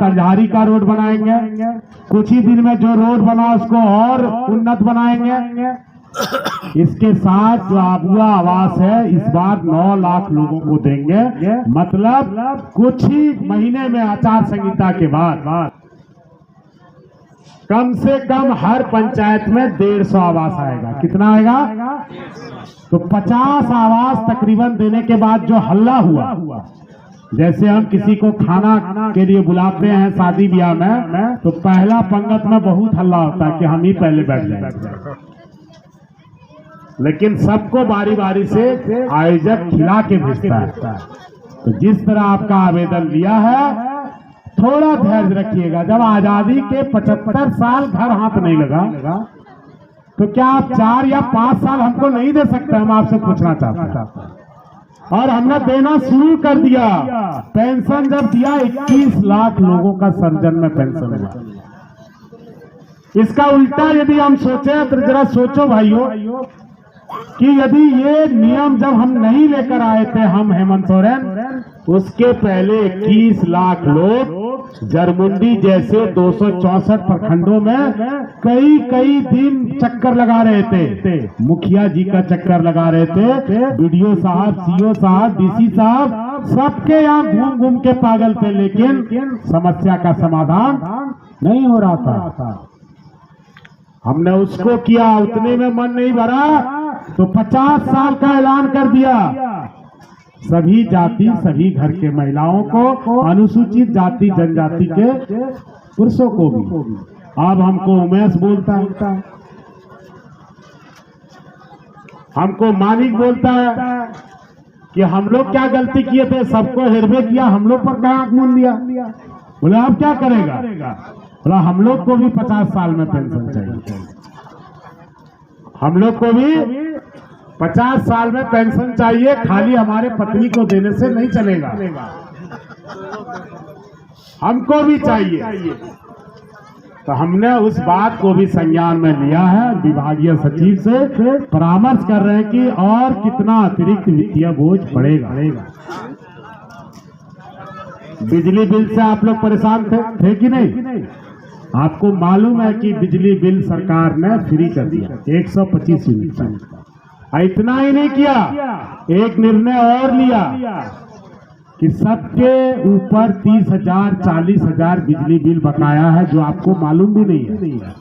तलझारी का रोड बनाएंगे, कुछ ही दिन में जो रोड बना उसको और उन्नत बनाएंगे। इसके साथ जो आबुआ आवास है इस बार 9 लाख लोगों को देंगे, मतलब कुछ ही महीने में आचार संहिता के बाद कम से कम हर पंचायत में 150 आवास आएगा। कितना आएगा? तो 50 आवास तकरीबन देने के बाद जो हल्ला हुआ, जैसे हम किसी को खाना के लिए बुलाते हैं शादी ब्याह में, तो पहला पंगत में बहुत हल्ला होता है कि हम ही पहले बैठ जाएंगे, लेकिन सबको बारी बारी से आयोजक खिला के भेजता है। तो जिस तरह आपका आवेदन लिया है, थोड़ा धैर्य रखिएगा। जब आजादी के 75 साल घर हाथ नहीं लगा, तो क्या आप 4 या 5 साल हमको नहीं दे सकते? हम आपसे पूछना चाहते हैं। और हमने देना शुरू कर दिया। पेंशन जब दिया 21 लाख लोगों का सर्जन में पेंशन हुआ। इसका उल्टा यदि हम सोचे तो जरा सोचो भाइयों कि यदि ये नियम जब हम नहीं लेकर आए थे, हम हेमंत सोरेन, उसके पहले 21 लाख लोग जरमुंडी जैसे 264 प्रखंडों में कई दिन चक्कर लगा रहे थे। मुखिया जी का चक्कर लगा रहे थे, बीडीओ साहब, सीओ साहब, डीसी साहब, सबके यहाँ घूम घूम के पागल थे, लेकिन समस्या का समाधान नहीं हो रहा था। हमने उसको किया, उतने में मन नहीं भरा तो 50 साल का ऐलान कर दिया। सभी जाति, सभी घर के महिलाओं को, अनुसूचित जाति जनजाति के पुरुषों को भी। अब हमको उमेश बोलता है, हमको मानिक बोलता है कि हम लोग क्या गलती किए थे, सबको हिरवे किया, हम लोग पर क्या आंख मूंद दिया। बोले अब क्या करेगा? बोला हम लोग को भी 50 साल में पेंशन चाहिए, हम लोग को भी 50 साल में पेंशन चाहिए। खाली हमारे पत्नी को देने से नहीं चलेगा, हमको भी चाहिए। तो हमने उस बात को भी संज्ञान में लिया है। विभागीय सचिव से परामर्श कर रहे हैं कि और कितना अतिरिक्त वित्तीय बोझ पड़ेगा। बिजली बिल से आप लोग परेशान थे कि नहीं? आपको मालूम है कि बिजली बिल सरकार ने फ्री कर दिया 125 यूनिट। इतना ही नहीं किया, एक निर्णय और लिया कि सबके ऊपर 30,000 40,000 बिजली बिल बकाया है, जो आपको मालूम भी नहीं है।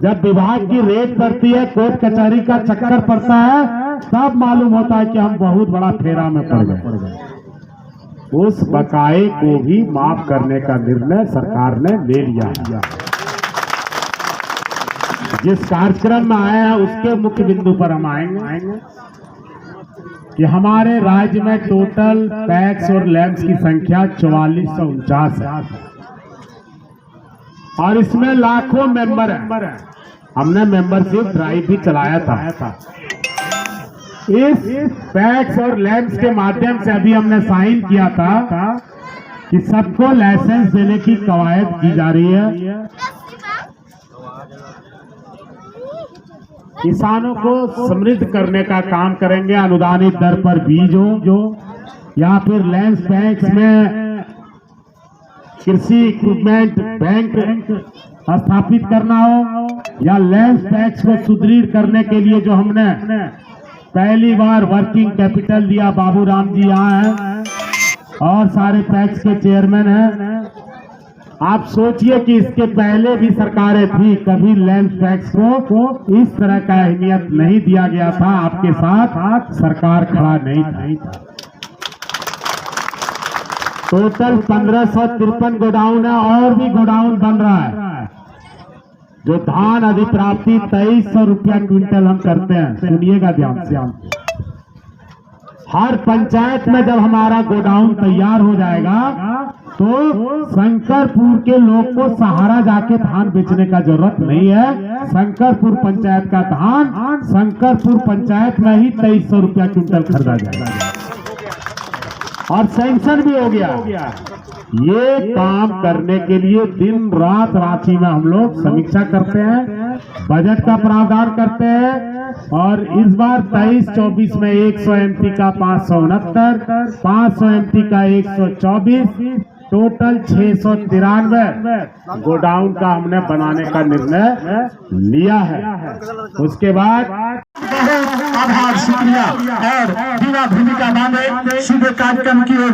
जब विभाग की रेड पड़ती है, कोर्ट कचहरी का चक्कर पड़ता है, तब मालूम होता है कि हम बहुत बड़ा फेरा में पड़ गए। उस बकाये को भी माफ करने का निर्णय सरकार ने ले लिया है। जिस कार्यक्रम में आए हैं उसके मुख्य बिंदु पर हम आएंगे कि हमारे राज्य में टोटल पैक्स और लैब्स की संख्या 4449 है और इसमें लाखों मेंबर हैं। हमने मेंबरशिप ड्राइव भी चलाया था। इस पैक्स और लैब्स के माध्यम से अभी हमने साइन किया था कि सबको लाइसेंस देने की कवायद की जा रही है। किसानों को समृद्ध करने का काम करेंगे। अनुदानित दर पर बीज हो या फिर लैंड पैक्स में कृषि इक्विपमेंट बैंक स्थापित करना हो, या लैंड पैक्स को सुदृढ़ करने के लिए जो हमने पहली बार वर्किंग कैपिटल दिया। बाबू राम जी यहाँ हैं और सारे पैक्स के चेयरमैन हैं। आप सोचिए कि इसके पहले भी सरकारें थी, कभी लैंड टैक्स को इस तरह का अहमियत नहीं दिया गया था। आपके साथ सरकार खड़ा नहीं था। टोटल 1553 गोडाउन है और भी गोडाउन बन रहा है। जो धान अधिप्राप्ति 2300 रुपया क्विंटल हम करते हैं, सुनिएगा ध्यान से। हर पंचायत में जब हमारा गोडाउन तैयार हो जाएगा तो शंकरपुर के लोग को सहारा जाके धान बेचने का जरूरत नहीं है। शंकरपुर पंचायत का धान शंकरपुर पंचायत में ही 2300 रुपया क्विंटल खरीदा जाएगा और सैंक्शन भी हो गया। ये काम करने के लिए दिन रात रांची में हम लोग समीक्षा करते हैं, बजट का प्रावधान करते हैं। और इस बार 23-24 में 100 MT का 569, 500 MT का 124, टोटल 693 गोडाउन का हमने बनाने का निर्णय लिया है। उसके बाद आभार शुक्रिया और बिना भूमिका मांगे सीधे कार्यक्रम की ओर